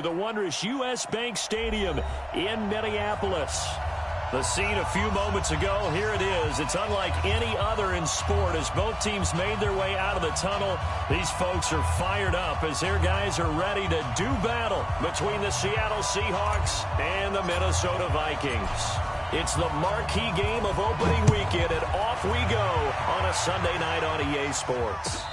the wondrous U.S. Bank Stadium in Minneapolis. The scene a few moments ago, here it is. It's unlike any other in sport as both teams made their way out of the tunnel. These folks are fired up as their guys are ready to do battle between the Seattle Seahawks and the Minnesota Vikings. It's the marquee game of opening weekend, and off we go on a Sunday night on EA Sports.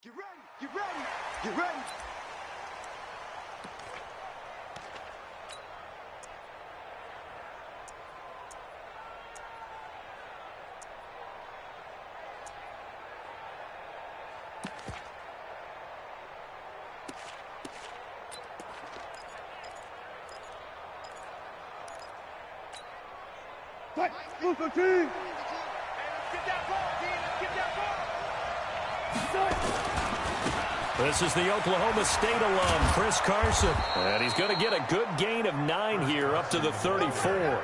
Get ready, get ready, get ready. Fight, move the team. Hey, let's get that ball, team. Let's get that ball. This is the Oklahoma State alum, Chris Carson. And he's going to get a good gain of 9 here up to the 34.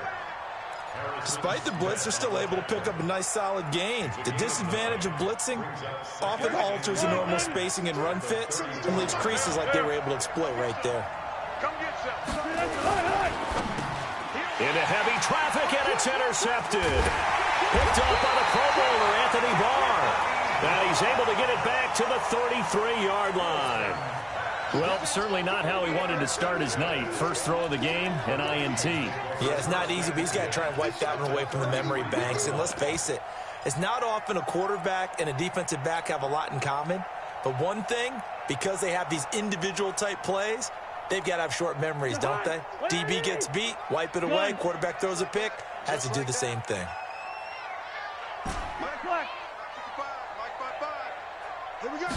Despite the blitz, they're still able to pick up a nice solid gain. The disadvantage of blitzing often alters the normal spacing and run fits and leaves creases like they were able to exploit right there. Come get Into heavy traffic, and it's intercepted. Picked up by the Pro Bowler, Anthony Barr. And he's able to get it back to the 33-yard line. Well, certainly not how he wanted to start his night. First throw of the game, an INT. Yeah, it's not easy, but he's got to try and wipe that one away from the memory banks. And let's face it, it's not often a quarterback and a defensive back have a lot in common. But one thing, because they have these individual type plays, they've got to have short memories, don't they? DB gets beat, wipe it away, quarterback throws a pick, has to do the same thing. Here we go.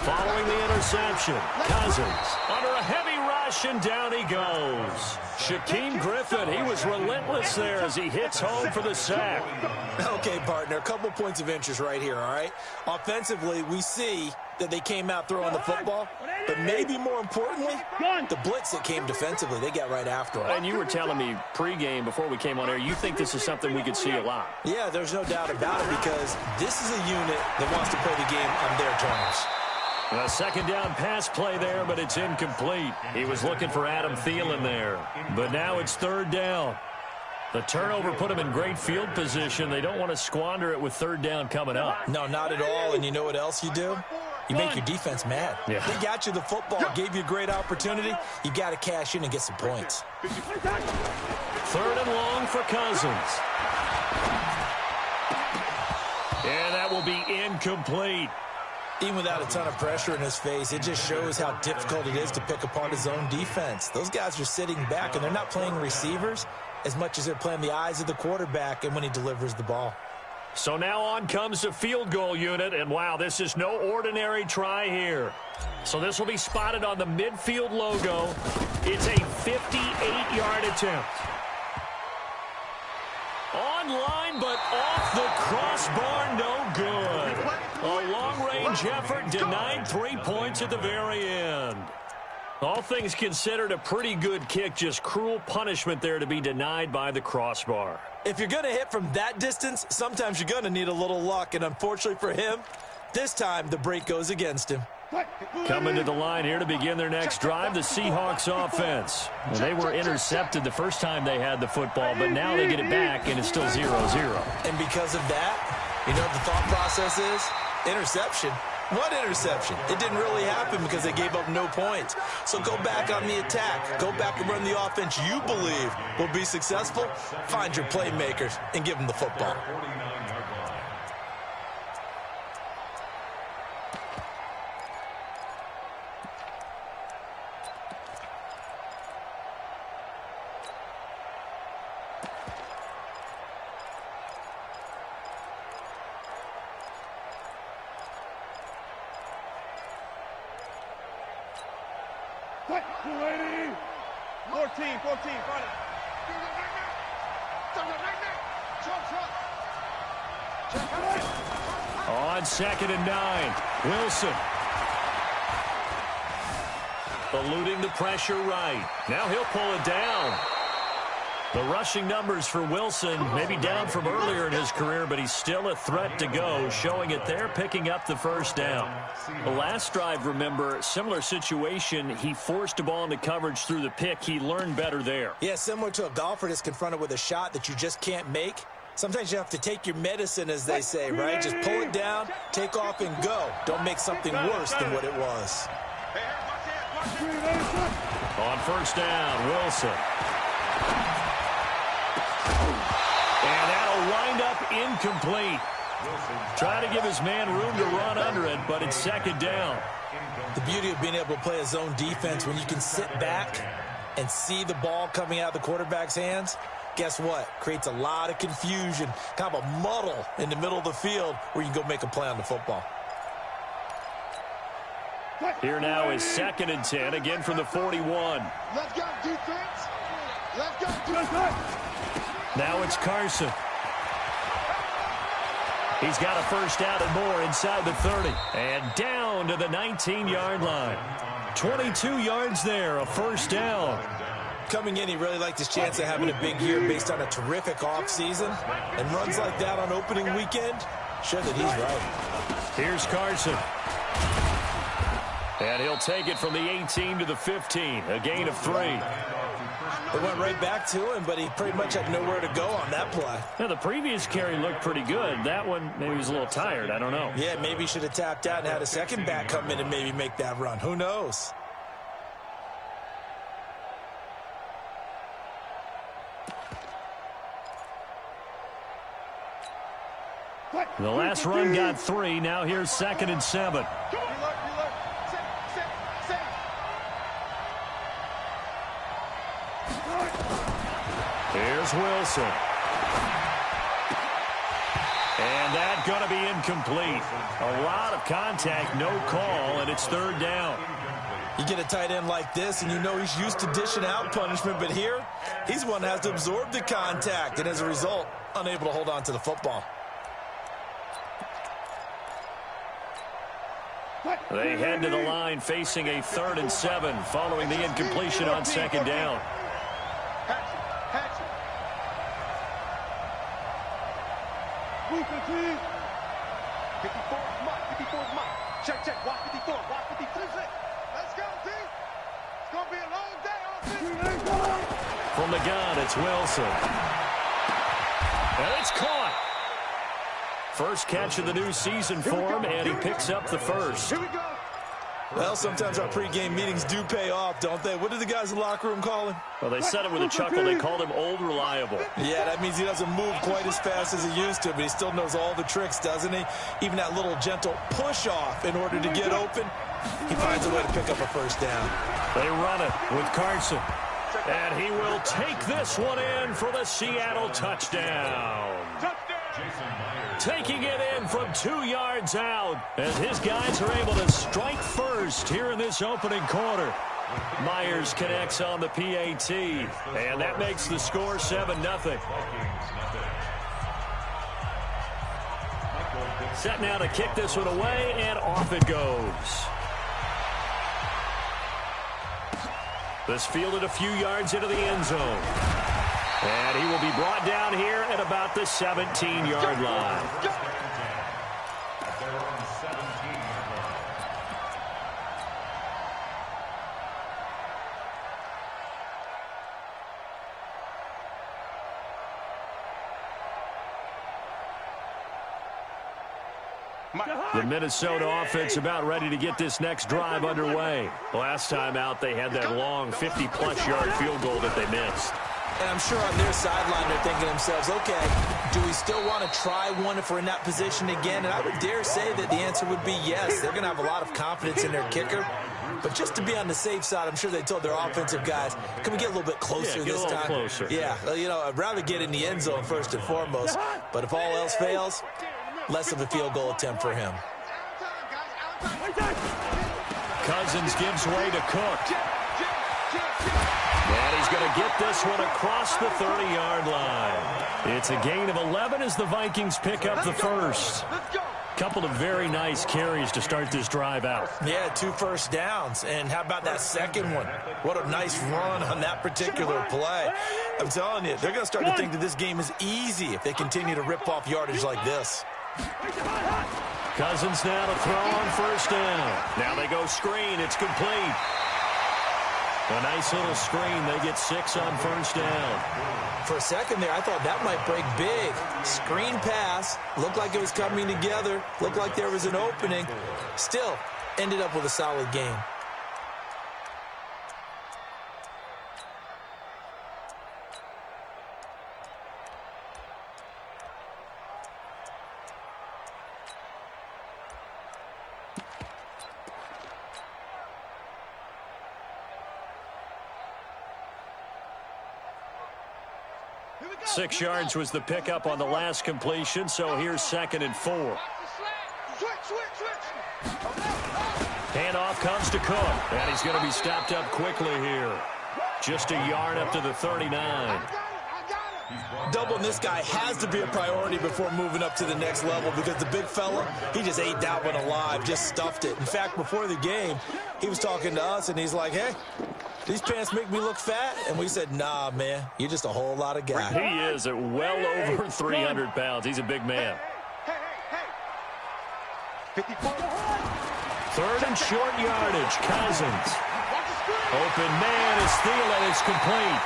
Following the interception, Cousins under a heavy rush, and down he goes. Shaquem Griffin, he was relentless there as he hits home for the sack. Okay, partner, a couple points of interest right here, all right? Offensively, we see that they came out throwing the football, but maybe more importantly, the blitz that came defensively, they got right after it. And you were telling me pregame before we came on air, you think this is something we could see a lot. Yeah, there's no doubt about it, because this is a unit that wants to play the game on their terms. A second down pass play there, but it's incomplete. He was looking for Adam Thielen there. But now it's third down. The turnover put him in great field position. They don't want to squander it with third down coming up. No, not at all. And you know what else you do? You make your defense mad. Yeah. They got you the football, gave you a great opportunity. You got to cash in and get some points. Third and long for Cousins. And that will be incomplete. Even without a ton of pressure in his face, it just shows how difficult it is to pick apart his own defense. Those guys are sitting back, and they're not playing receivers as much as they're playing the eyes of the quarterback and when he delivers the ball. So now on comes the field goal unit, and wow, this is no ordinary try here. So this will be spotted on the midfield logo. It's a 58-yard attempt. Online, but off the crossbar, no good. A long-range effort denied 3 points at the very end. All things considered, a pretty good kick, just cruel punishment there to be denied by the crossbar. If you're going to hit from that distance, sometimes you're going to need a little luck, and unfortunately for him, this time the break goes against him. Coming to the line here to begin their next drive, the Seahawks offense. Well, they were intercepted the first time they had the football, but now they get it back, and it's still 0-0. And because of that, you know what the thought process is? Interception. What interception? It didn't really happen because they gave up no points. So go back on the attack. Go back and run the offense you believe will be successful. Find your playmakers and give them the football. Ready? 14, find it. On 2nd and 9, Wilson. Eluding the pressure right. Now he'll pull it down. The rushing numbers for Wilson, maybe down from earlier in his career, but he's still a threat to go, showing it there, picking up the first down. The last drive, remember, similar situation. He forced a ball into coverage through the pick. He learned better there. Yeah, similar to a golfer that's confronted with a shot that you just can't make. Sometimes you have to take your medicine, as they say, right? Just pull it down, take off, and go. Don't make something worse than what it was. On first down, Wilson. And that'll wind up incomplete. Trying to give his man room to run under it, but it's 2nd down. The beauty of being able to play a zone defense when you can sit back and see the ball coming out of the quarterback's hands, guess what? Creates a lot of confusion, kind of a muddle in the middle of the field where you can go make a play on the football. Here now is 2nd and 10, again from the 41. Let's go, defense. Let's go, defense. Now it's Carson. He's got a first down and more inside the 30. And down to the 19-yard line. 22 yards there, a first down. Coming in, he really liked his chance of having a big year based on a terrific offseason. And runs like that on opening weekend show that he's right. Here's Carson. And he'll take it from the 18 to the 15, a gain of 3. They went right back to him, but he pretty much had nowhere to go on that play. Now, the previous carry looked pretty good. That one, maybe he was a little tired. I don't know. Yeah, maybe he should have tapped out and had a second back come in and maybe make that run. Who knows? The last run got 3. Now here's 2nd and 7. Here's Wilson. And that's going to be incomplete. A lot of contact, no call, and it's 3rd down. You get a tight end like this, and you know he's used to dishing out punishment, but here, he's one that has to absorb the contact, and as a result, unable to hold on to the football. They head to the line facing a 3rd and 7 following the incompletion on 2nd down. Move 15. 54 is Mike. 54 is Mike. Check. Walk 54. Walk 53. Let's go, T. It's going to be a long day, offense. From the gun, it's Wilson. And it's caught. First catch of the new season for him, and he picks up the first. Here we go. Well, sometimes our pregame meetings do pay off, don't they? What did the guys in the locker room call him? Well, they said it with a chuckle. They called him Old Reliable. Yeah, that means he doesn't move quite as fast as he used to, but he still knows all the tricks, doesn't he? Even that little gentle push-off in order to get open, he finds a way to pick up a first down. They run it with Carson. And he will take this one in for the Seattle touchdown. Taking it in from 2 yards out as his guys are able to strike first here in this opening quarter. Myers connects on the PAT, and that makes the score 7-0. Set now to kick this one away, and off it goes. This fielded a few yards into the end zone. And he will be brought down here at about the 17-yard line. The Minnesota offense about ready to get this next drive underway. Last time out, they had that long 50-plus yard field goal that they missed. And I'm sure on their sideline they're thinking to themselves, okay, do we still want to try one if we're in that position again? And I would dare say that the answer would be yes. They're going to have a lot of confidence in their kicker. But just to be on the safe side, I'm sure they told their offensive guys, can we get a little bit closer this time? Closer. Yeah, you know, I'd rather get in the end zone first and foremost. But if all else fails, less of a field goal attempt for him. Cousins gives way to Cook. And he's going to get this one across the 30-yard line. It's a gain of 11 as the Vikings pick up the first. Couple of very nice carries to start this drive out. Yeah, 2 first downs. And how about that second one? What a nice run on that particular play. I'm telling you, they're going to start to think that this game is easy if they continue to rip off yardage like this. Cousins now to throw on first down. Now they go screen. It's complete. A nice little screen. They get 6 on first down. For a second there, I thought that might break big. Screen pass. Looked like it was coming together. Looked like there was an opening. Still, ended up with a solid game. Six yards was the pickup on the last completion, so here's 2nd and 4. Handoff comes to Cook, and he's going to be stopped up quickly here. Just a yard up to the 39. Doubling this guy has to be a priority before moving up to the next level because the big fella, he just ate that one alive, just stuffed it. In fact, before the game, he was talking to us, and he's like, hey, these pants make me look fat? And we said, nah, man, you're just a whole lot of guy. He is at well over 300 pounds. He's a big man. Hey. 54. Third and short yardage. Cousins. Open man is Thielen. It's complete.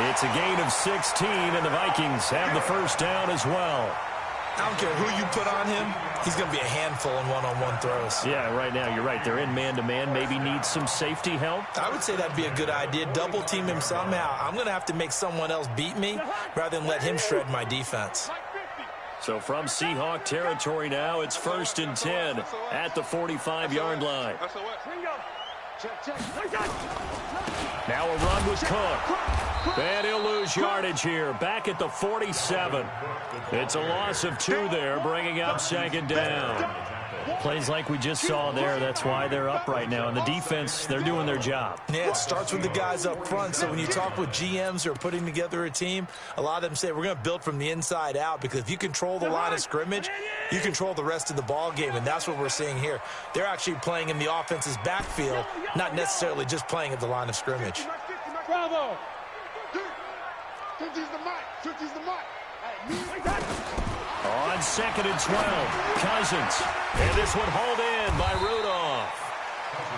It's a gain of 16, and the Vikings have the first down as well. I don't care who you put on him. He's going to be a handful in one-on-one throws. Yeah, right now, you're right. They're in man-to-man. Maybe need some safety help. I would say that'd be a good idea. Double team him somehow. I'm going to have to make someone else beat me rather than let him shred my defense. So from Seahawk territory now, it's 1st and 10 at the 45-yard line. Now a run with Cook. And he'll lose yardage here. Back at the 47. It's a loss of 2 there, bringing up 2nd down. Plays like we just saw there. That's why they're up right now. And the defense, they're doing their job. Yeah, it starts with the guys up front. So when you talk with GMs who are putting together a team, a lot of them say we're going to build from the inside out, because if you control the line of scrimmage, you control the rest of the ball game. And that's what we're seeing here. They're actually playing in the offense's backfield, not necessarily just playing at the line of scrimmage. Bravo. Switches the mic. On 2nd and 12, Cousins. And this one hauled in by Rudolph.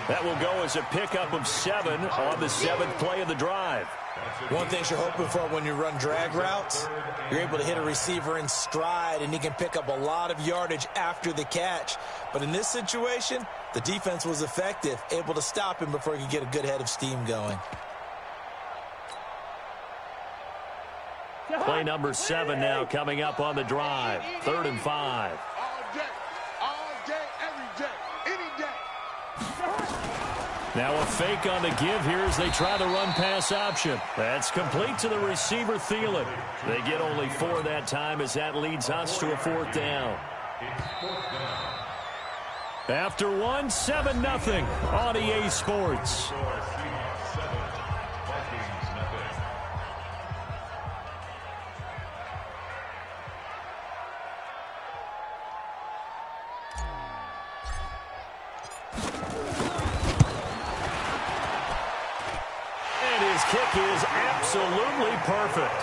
That will go as a pickup of 7 on the 7th play of the drive. One thing you're hoping for when you run drag routes, you're able to hit a receiver in stride, and he can pick up a lot of yardage after the catch. But in this situation, the defense was effective, able to stop him before he could get a good head of steam going. Play number 7 now coming up on the drive. 3rd and 5. All day, every day, any day. Now a fake on the give here as they try the run-pass option. That's complete to the receiver, Thielen. They get only 4 that time as that leads us to a 4th down. After 1, 7-0 on EA Sports. Kick is absolutely perfect.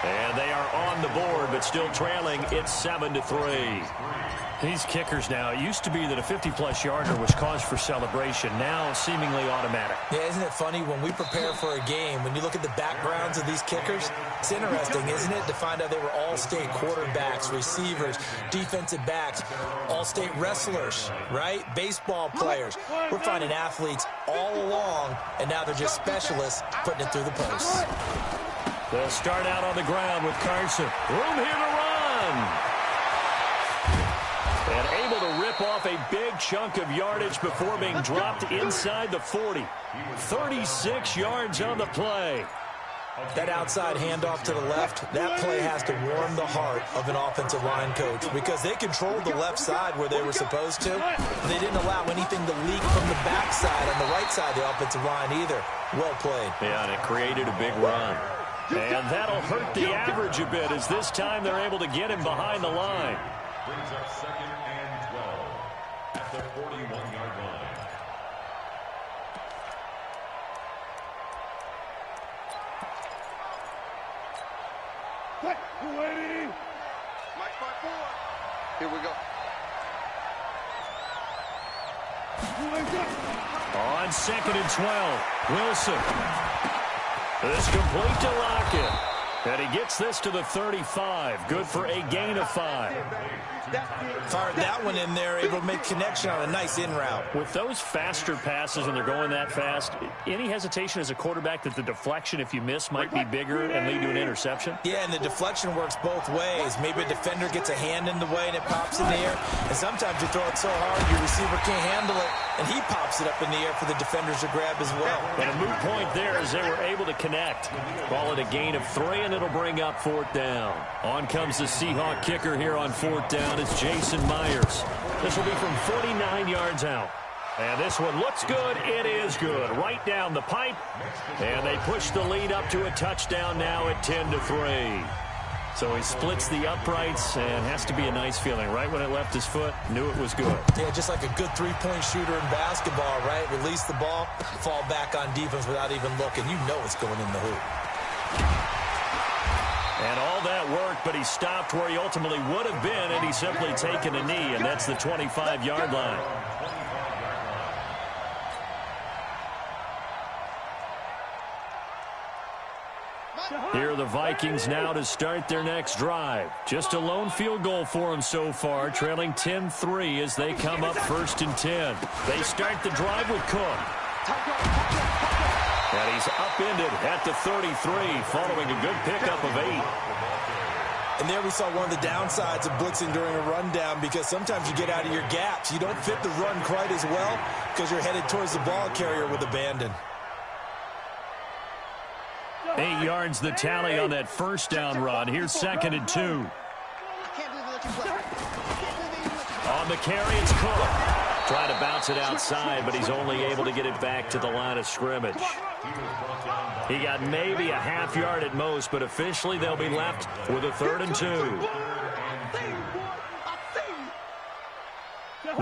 And they are on the board, but still trailing. It's 7-3. These kickers now, it used to be that a 50-plus yarder was cause for celebration. Now seemingly automatic. Yeah, isn't it funny when we prepare for a game, when you look at the backgrounds of these kickers, it's interesting, isn't it, to find out they were all-state quarterbacks, receivers, defensive backs, all-state wrestlers, right? Baseball players. We're finding athletes all along, and now they're just specialists putting it through the posts. They'll start out on the ground with Carson. Room here to run. And able to rip off a big chunk of yardage before being dropped inside the 40. 36 yards on the play. That outside handoff to the left, that play has to warm the heart of an offensive line coach, because they controlled the left side where they were supposed to. They didn't allow anything to leak from the backside on the right side of the offensive line either. Well played. Yeah, and it created a big run. And that'll hurt the average a bit, as this time they're able to get him behind the line. Brings up 2nd and 12 at the 41-yard line. Mike 5-4. Here we go. On 2nd and 12, Wilson. This complete to Lockett. And he gets this to the 35. Good for a gain of 5. Fired that one in there, able to make connection on a nice in route. With those faster passes, and they're going that fast, any hesitation as a quarterback that the deflection, if you miss, might be bigger and lead to an interception? Yeah, and the deflection works both ways. Maybe a defender gets a hand in the way and it pops in the air. And sometimes you throw it so hard your receiver can't handle it, and he pops it up in the air for the defenders to grab as well. And a moot point there as they were able to connect. Call it a gain of 3, and it'll bring up 4th down. On comes the Seahawk kicker here on 4th down. It's Jason Myers. This will be from 49 yards out. And this one looks good. It is good. Right down the pipe. And they push the lead up to a touchdown now at 10-3. So he splits the uprights, and has to be a nice feeling. Right when it left his foot, knew it was good. Yeah, just like a good three-point shooter in basketball, right? Release the ball, fall back on defense without even looking. You know it's going in the hoop. And all that work, but he stopped where he ultimately would have been, and he's simply taken a knee, and that's the 25-yard line. Here are the Vikings now to start their next drive. Just a lone field goal for them so far, trailing 10-3 as they come up 1st and 10. They start the drive with Cook. And he's upended at the 33 following a good pickup of 8. And there we saw one of the downsides of blitzing during a rundown, because sometimes you get out of your gaps. You don't fit the run quite as well because you're headed towards the ball carrier with abandon. 8 yards the tally on that first down run. Here's 2nd and 2. On the carry, it's Cook. Trying to bounce it outside, but he's only able to get it back to the line of scrimmage. He got maybe a half yard at most, but officially they'll be left with a 3rd and 2.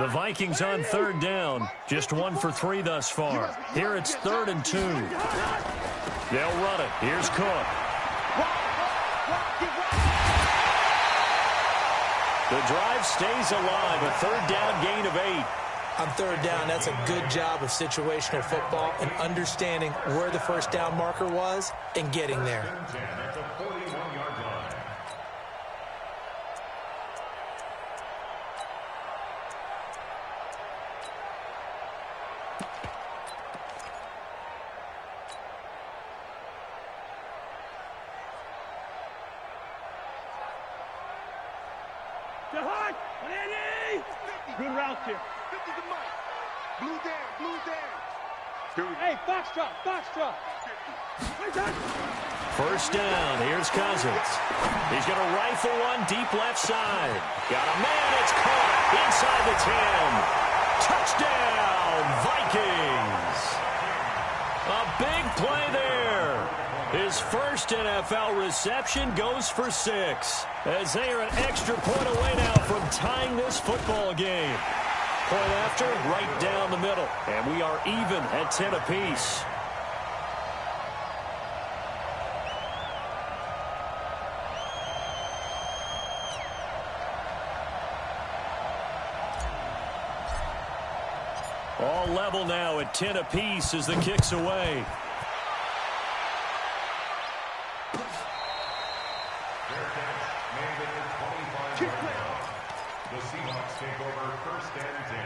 The Vikings on 3rd down. Just 1 for 3 thus far. Here it's 3rd and 2. They'll run it. Here's Cook. The drive stays alive. A 3rd down gain of 8. On 3rd down, that's a good job of situational football and understanding where the first down marker was and getting there. Good route here. 50 to Mike. Blue down. Hey, box drop. First down. Here's Cousins. He's going to rifle one deep left side. Got a man. It's caught inside the 10. Touchdown, Vikings. A big play there. His first NFL reception goes for 6. As they are an extra point away now from tying this football game. Point after, right down the middle. And we are even at 10 apiece. All level now at 10 apiece as the kick's away. The Seahawks take over 1st and 10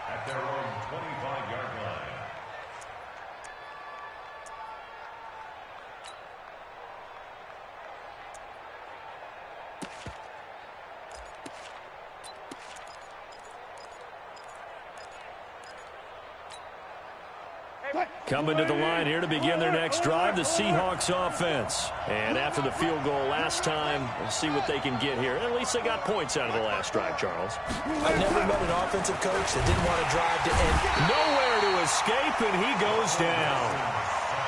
at their own 25-yard line. Coming to the line here to begin their next drive, the Seahawks offense. And after the field goal last time, we'll see what they can get here. At least they got points out of the last drive, Charles. I've never met an offensive coach that didn't want to drive to end. Nowhere to escape, and he goes down.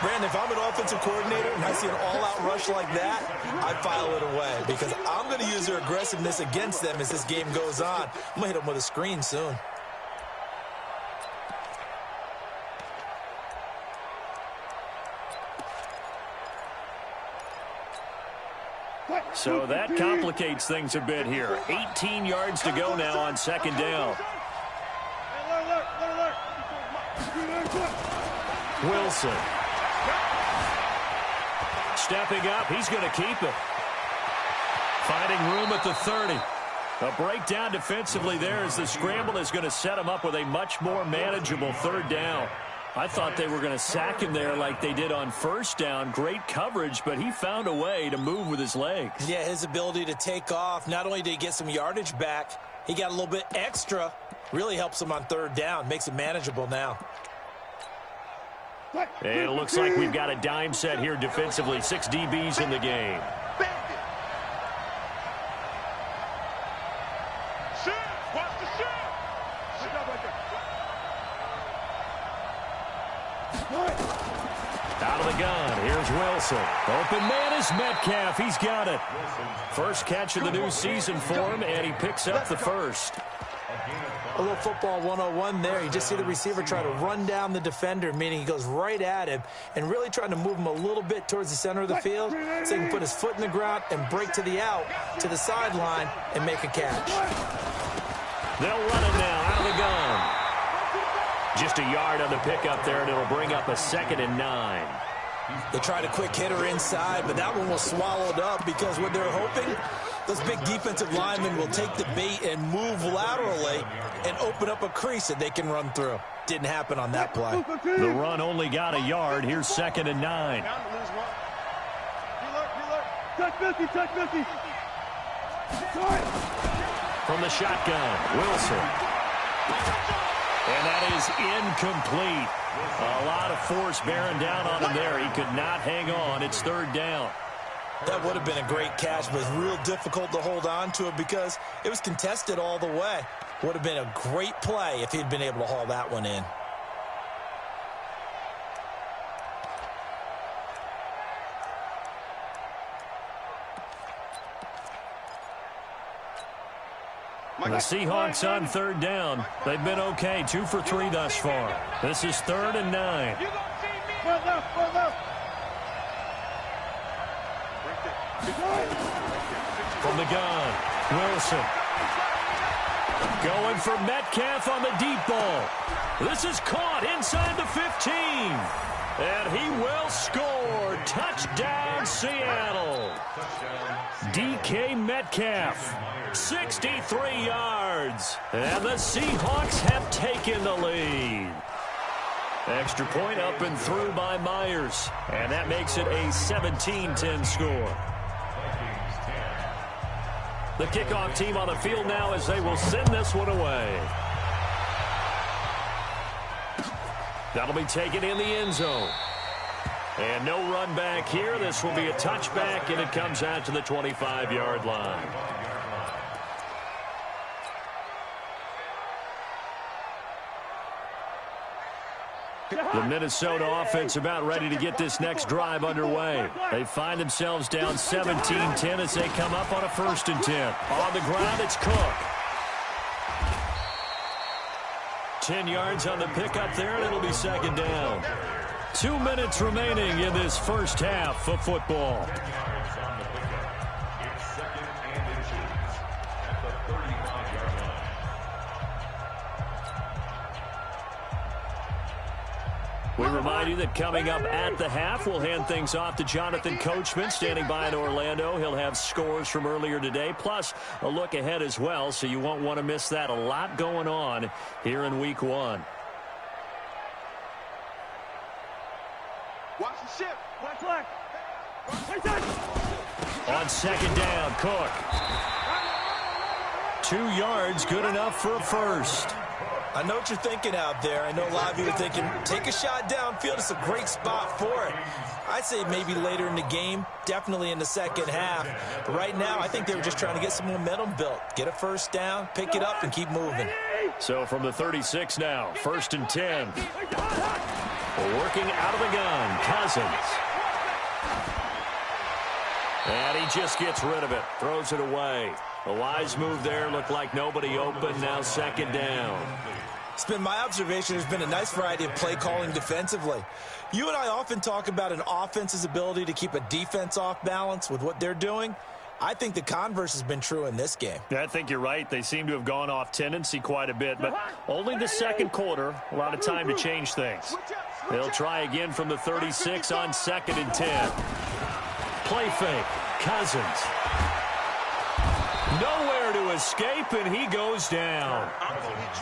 Brandon, if I'm an offensive coordinator and I see an all-out rush like that, I file it away because I'm going to use their aggressiveness against them as this game goes on. I'm going to hit them with a screen soon. So that complicates things a bit here. 18 yards to go now on 2nd down. Wilson. Stepping up, he's going to keep it. Finding room at the 30. A breakdown defensively there as the scramble is going to set him up with a much more manageable 3rd down. I thought they were going to sack him there like they did on 1st down. Great coverage, but he found a way to move with his legs. Yeah, his ability to take off, not only did he get some yardage back, he got a little bit extra. Really helps him on 3rd down, makes it manageable now. And it looks like we've got a dime set here defensively. 6 DBs in the game. Out of the gun, here's Wilson. Open man is Metcalf. He's got it. First catch of the new season for him, and he picks up the first. A little football 101 there. You just see the receiver try to run down the defender, meaning he goes right at him and really trying to move him a little bit towards the center of the field so he can put his foot in the ground and break to the out, to the sideline, and make a catch. They'll run it now out of the gun. Just a yard on the pickup there, and it'll bring up a 2nd and 9. They tried a quick hitter inside, but that one was swallowed up because what they're hoping, those big defensive linemen will take the bait and move laterally and open up a crease that they can run through. Didn't happen on that play. The run only got a yard. Here's 2nd and 9. Touch 50, touch 50. From the shotgun, Wilson. And that is incomplete. A lot of force bearing down on him there. He could not hang on. It's 3rd down. That would have been a great catch, but it's real difficult to hold on to it because it was contested all the way. Would have been a great play if he'd been able to haul that one in. The Seahawks on 3rd down. They've been okay, 2 for 3 thus far. This is 3rd and 9. From the gun, Wilson. Going for Metcalf on the deep ball. This is caught inside the 15. And he will score. Touchdown, Seattle. DK Metcalf. 63 yards. And the Seahawks have taken the lead. Extra point up and through by Myers. And that makes it a 17-10 score. The kickoff team on the field now as they will send this one away. That'll be taken in the end zone. And no run back here. This will be a touchback, and it comes out to the 25-yard line. The Minnesota offense about ready to get this next drive underway. They find themselves down 17-10 as they come up on a 1st and 10. On the ground, it's Cook. 10 yards on the pickup there, and it'll be 2nd down. 2 minutes remaining in this first half of football. We remind you that coming up at the half, we'll hand things off to Jonathan Coachman, standing by in Orlando. He'll have scores from earlier today, plus a look ahead as well, so you won't want to miss that. A lot going on here in Week 1. Watch the shift. Watch left. On 2nd down, Cook. 2 yards, good enough for a first. I know what you're thinking out there. I know a lot of you are thinking, take a shot downfield. It's a great spot for it. I'd say maybe later in the game, definitely in the second half. But right now, I think they were just trying to get some momentum built. Get a first down, pick it up, and keep moving. So from the 36 now, 1st and 10. Working out of the gun, Cousins. And he just gets rid of it, throws it away. A wise move there, looked like nobody open, now 2nd down. It's been my observation there's been a nice variety of play calling defensively. You and I often talk about an offense's ability to keep a defense off balance with what they're doing. I think the converse has been true in this game. I think you're right. They seem to have gone off tendency quite a bit, but only the 2nd quarter. A lot of time to change things. They'll try again from the 36 on 2nd and 10. Play fake. Cousins. Nowhere to escape, and he goes down.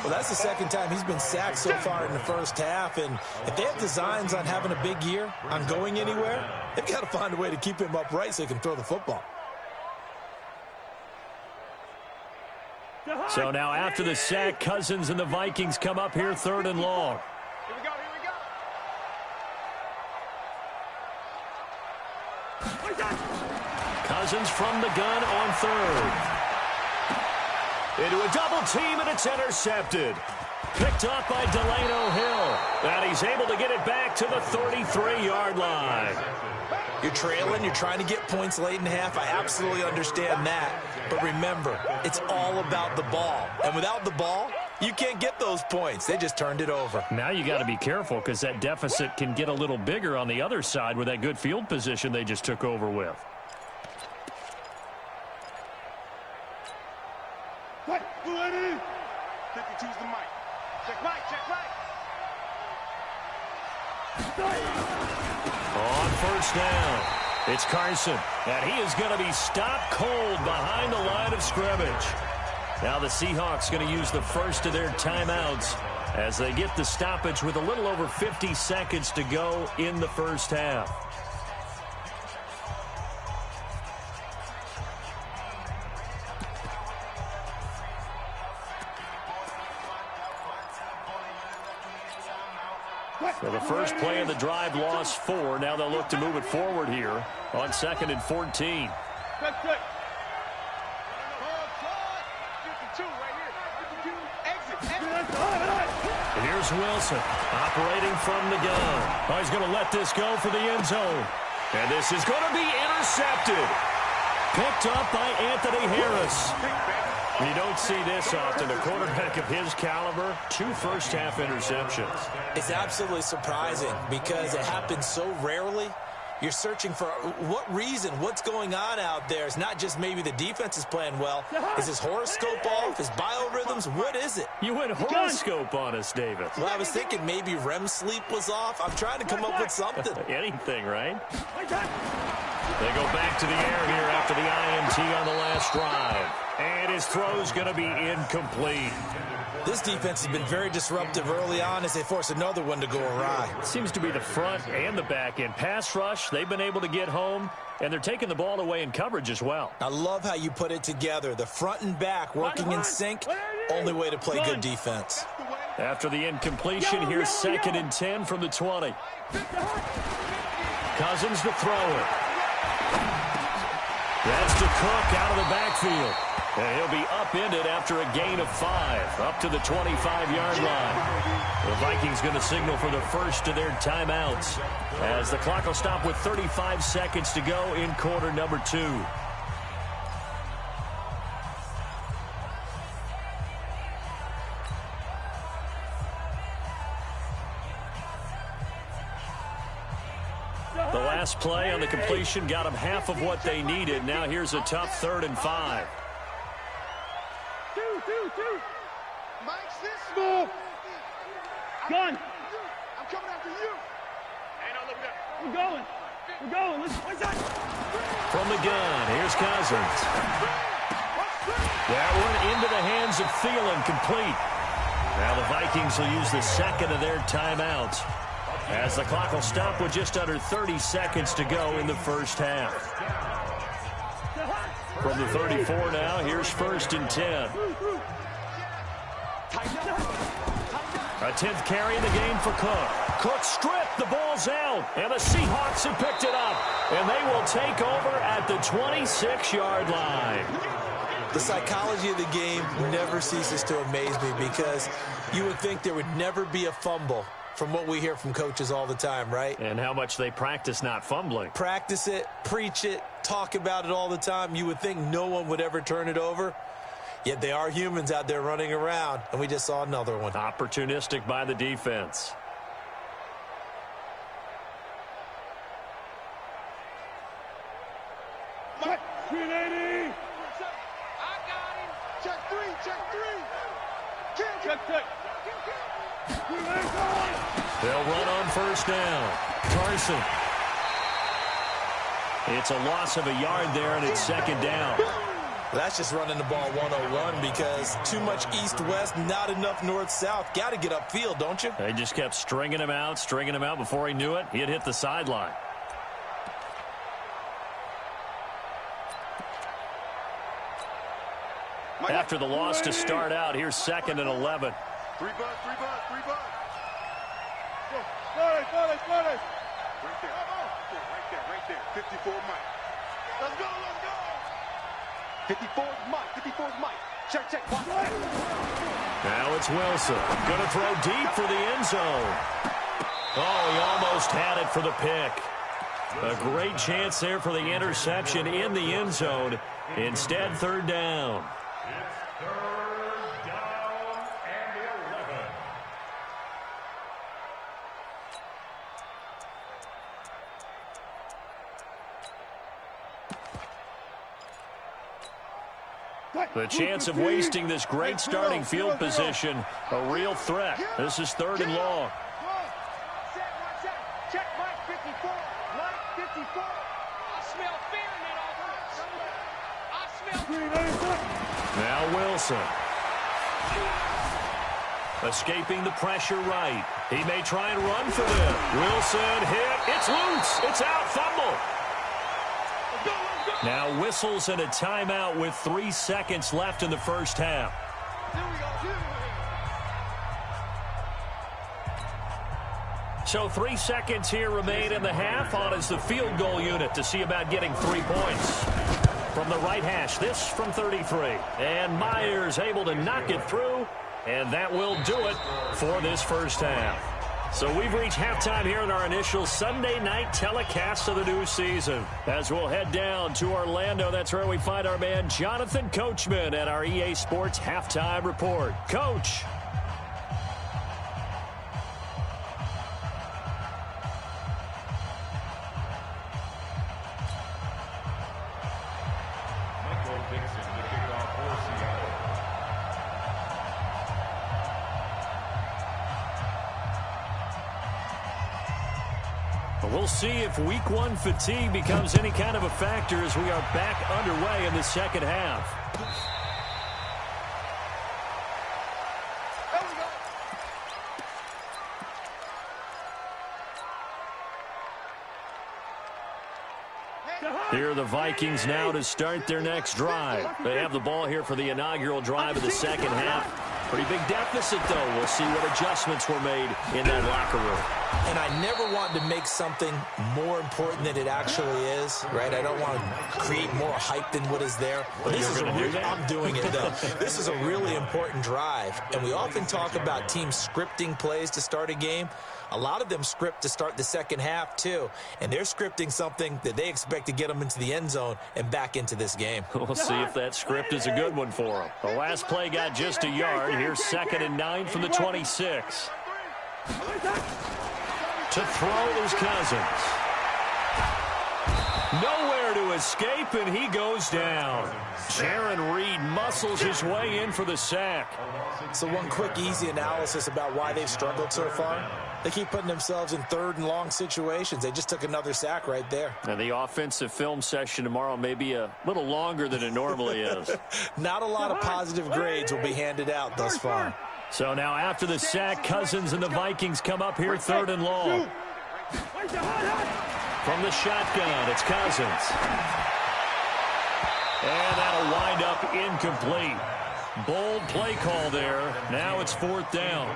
Well, that's the 2nd time he's been sacked so far in the first half, and if they have designs on having a big year, on going anywhere, they've got to find a way to keep him upright so he can throw the football. So now after the sack, Cousins and the Vikings come up here 3rd and long. Here we go, here we go. Cousins from the gun on 3rd. Into a double team, and it's intercepted. Picked up by Delano Hill. And he's able to get it back to the 33-yard line. You're trailing, you're trying to get points late in the half. I absolutely understand that. But remember, it's all about the ball. And without the ball, you can't get those points. They just turned it over. Now you got to be careful because that deficit can get a little bigger on the other side with that good field position they just took over with. What? 52's the mic. Check right, check right. On first down, it's Carson, and he is going to be stopped cold behind the line of scrimmage. Now the Seahawks going to use the first of their timeouts as they get the stoppage with a little over 50 seconds to go in the first half. So the first play of the drive lost 4. Now they'll look to move it forward here on 2nd and 14. Here's Wilson operating from the gun. Oh, he's going to let this go for the end zone. And this is going to be intercepted. Picked up by Anthony Harris. You don't see this often. A quarterback of his caliber, 2 first-half interceptions. It's absolutely surprising because it happens so rarely. You're searching for what reason, what's going on out there. It's not just maybe the defense is playing well. Is his horoscope off? His biorhythms? What is it? You went horoscope on us, David. Well, I was thinking maybe REM sleep was off. I'm trying to come up with something. Anything, right? They go back to the air here after the INT on the last drive. And his throw's going to be incomplete. This defense has been very disruptive early on as they force another one to go awry. It seems to be the front and the back end. Pass rush, they've been able to get home, and they're taking the ball away in coverage as well. I love how you put it together. The front and back working in sync, only way to play good defense. After the incompletion, here's 2nd and 10 from the 20. Cousins to throw it. That's to Cook out of the backfield. And he'll be upended after a gain of 5, up to the 25-yard line. The Vikings going to signal for the first of their timeouts as the clock will stop with 35 seconds to go in quarter number 2. The last play on the completion got them half of what they needed. Now here's a tough 3rd and 5. Mike's this Go. Gun. I'm coming after you. Hey, no, look at that. We're going. We're going. What's that? From the gun, here's Cousins. That one into the hands of Thielen, complete. Now the Vikings will use the second of their timeouts as the clock will stop with just under 30 seconds to go in the first half. From the 34 now, here's 1st and 10. A 10th carry in the game for Cook. Cook stripped, the ball's out, and the Seahawks have picked it up, and they will take over at the 26-yard line. The psychology of the game never ceases to amaze me because you would think there would never be a fumble from what we hear from coaches all the time, right? And how much they practice not fumbling. Practice it, preach it, talk about it all the time. You would think no one would ever turn it over. Yet they are humans out there running around, and we just saw another one. Opportunistic by the defense. What? 380. I got him. Check 3. Check. They'll run on first down. Carson. It's a loss of a yard there, and it's 2nd down. That's just running the ball 101 because too much east-west, not enough north-south. Got to get upfield, don't you? They just kept stringing him out. Before he knew it, he had hit the sideline. After the loss to start out, here's 2nd and 11. 3 bucks. Got it. Right there. 54 Mike. Let's go. 54 Mike. Check. Watch. Now it's Wilson. Going to throw deep for the end zone. Oh, he almost had it for the pick. A great chance there for the interception in the end zone. Instead, 3rd down. It's 3rd down and 11. The chance of wasting this great starting field position, a real threat. This is 3rd and long. Check Mike 54. Now Wilson. Escaping the pressure right. He may try and run for them. Wilson hit. It's loose. It's out. Fumble. Now whistles and a timeout with 3 seconds left in the first half. So 3 seconds here remain in the half. On is the field goal unit to see about getting 3 points. From the right hash, this from 33. And Myers able to knock it through. And that will do it for this first half. So we've reached halftime here in our initial Sunday night telecast of the new season. As we'll head down to Orlando, that's where we find our man Jonathan Coachman at our EA Sports Halftime Report. Coach. We'll see if week one fatigue becomes any kind of a factor as we are back underway in the second half. Here are the Vikings now to start their next drive. They have the ball here for the inaugural drive of the second half. Pretty big deficit, though. We'll see what adjustments were made in that locker room. And I never want to make something more important than it actually is, right? I don't want to create more hype than what is there. But this is I'm doing it, though. This is a really important drive. And we often talk about teams scripting plays to start a game. A lot of them script to start the second half, too. And they're scripting something that they expect to get them into the end zone and back into this game. We'll see if that script is a good one for them. The last play got just a yard. Here's 2nd and 9 from the 26. To throw is Cousins. Nowhere to escape, and he goes down. Jaron Reed muscles his way in for the sack. So one quick, easy analysis about why they've struggled so far. They keep putting themselves in 3rd and long situations. They just took another sack right there. And the offensive film session tomorrow may be a little longer than it normally is. Not a lot of positive grades will be handed out thus far. So now after the sack, Cousins and the Vikings come up here 3rd and long. From the shotgun, it's Cousins. And that'll wind up incomplete. Bold play call there. Now it's 4th down.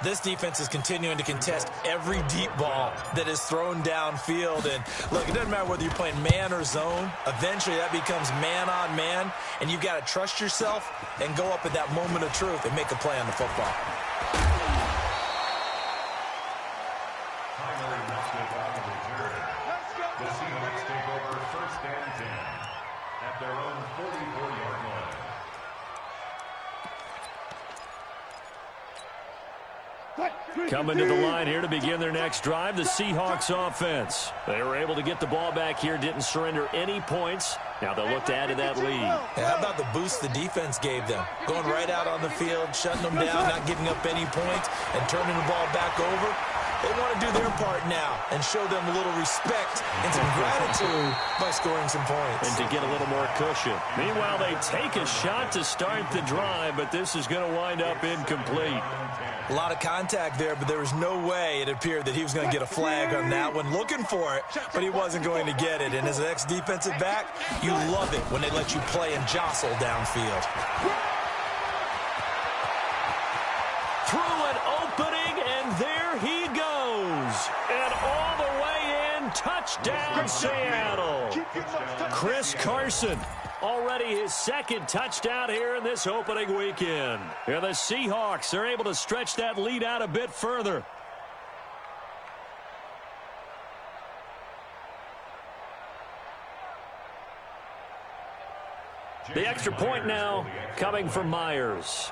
This defense is continuing to contest every deep ball that is thrown downfield. And, look, it doesn't matter whether you're playing man or zone. Eventually, that becomes man-on-man, and you've got to trust yourself and go up at that moment of truth and make a play on the football. The Seahawks take over 1st and 10 at their own 44-yard line. Coming to the line here to begin their next drive, the Seahawks offense. They were able to get the ball back here, didn't surrender any points. Now they'll look to add to that lead. And how about the boost the defense gave them? Going right out on the field, shutting them down, not giving up any points, and turning the ball back over. They want to do their part now and show them a little respect and some gratitude by scoring some points. And to get a little more cushion. Meanwhile, they take a shot to start the drive, but this is going to wind up incomplete. A lot of contact there, but there was no way it appeared that he was going to get a flag on that one. Looking for it, but he wasn't going to get it. And as an ex-defensive back, you love it when they let you play and jostle downfield. Through an opening, and there he goes. And all the way in, touchdown Seattle. Chris Carson. Already his 2nd touchdown here in this opening weekend. And the Seahawks are able to stretch that lead out a bit further. The extra point now coming from Myers.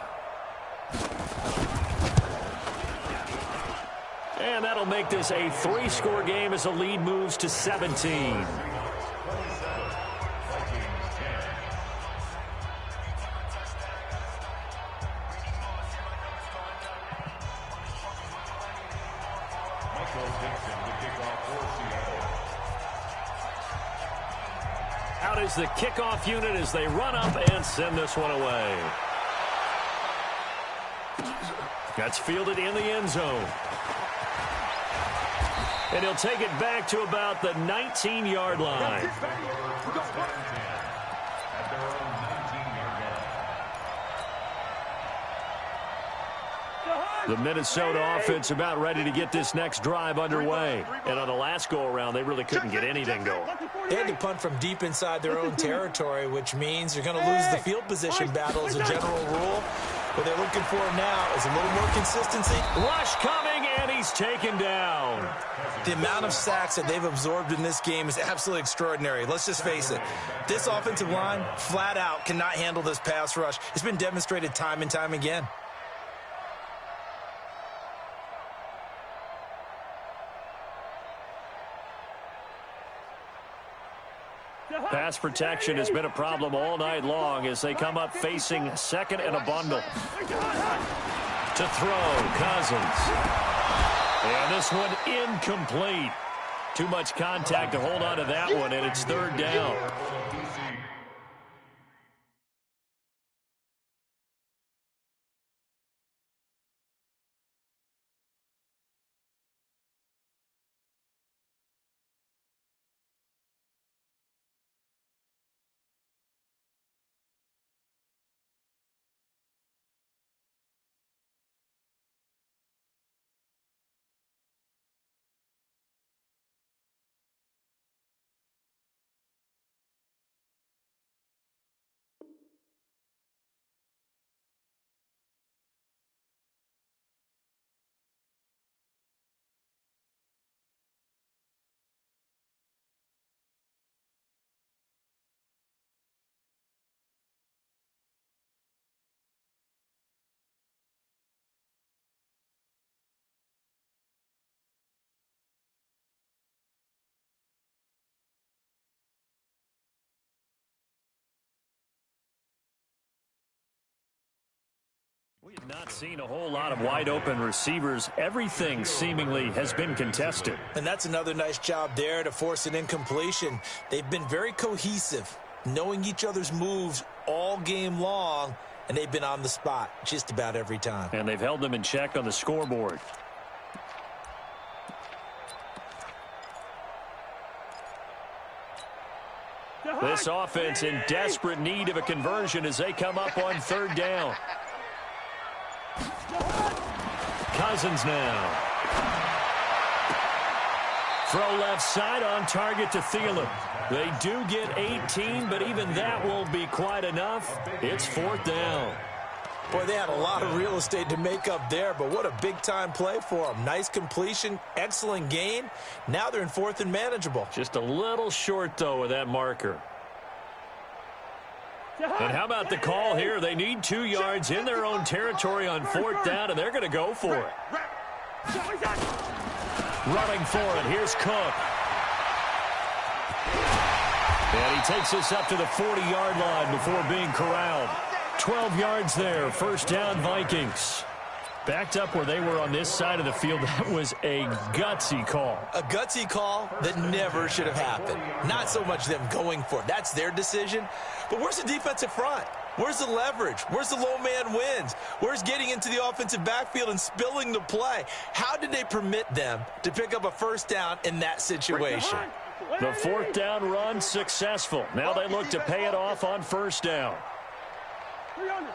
And that'll make this a 3-score game as the lead moves to 17. is the kickoff unit as they run up and send this one away. That's fielded in the end zone. And he'll take it back to about the 19-yard line. The Minnesota offense about ready to get this next drive underway. And on the last go-around, they really couldn't get anything going. They had to punt from deep inside their own territory, which means you're going to lose the field position battle as a general rule. What they're looking for now is a little more consistency. Rush coming, and he's taken down. The amount of sacks that they've absorbed in this game is absolutely extraordinary. Let's just face it. This offensive line, flat out, cannot handle this pass rush. It's been demonstrated time and time again. Pass protection has been a problem all night long as they come up facing second and a bundle. To throw, Cousins. And this one incomplete. Too much contact to hold on to that one, and it's third down. We have not seen a whole lot of wide-open receivers. Everything seemingly has been contested. And that's another nice job there to force an incompletion. They've been very cohesive, knowing each other's moves all game long, and they've been on the spot just about every time. And they've held them in check on the scoreboard. This offense in desperate need of a conversion as they come up on third down. Cousins now. Throw left side on target to Thielen. They do get 18, but even that won't be quite enough. It's fourth down. Boy, they had a lot of real estate to make up there, but what a big-time play for them. Nice completion, excellent gain. Now they're in fourth and manageable. Just a little short, though, with that marker. And how about the call here? They need 2 yards in their own territory on fourth down, and they're going to go for it. Running for it. Here's Cook. And he takes us up to the 40-yard line before being corralled. 12 yards there. First down, Vikings. Backed up where they were on this side of the field. That was a gutsy call. A gutsy call that never should have happened. Not so much them going for it. That's their decision. But where's the defensive front? Where's the leverage? Where's the low man wins? Where's getting into the offensive backfield and spilling the play? How did they permit them to pick up a first down in that situation? The fourth down run successful. Now they look to pay it off on first down. 300.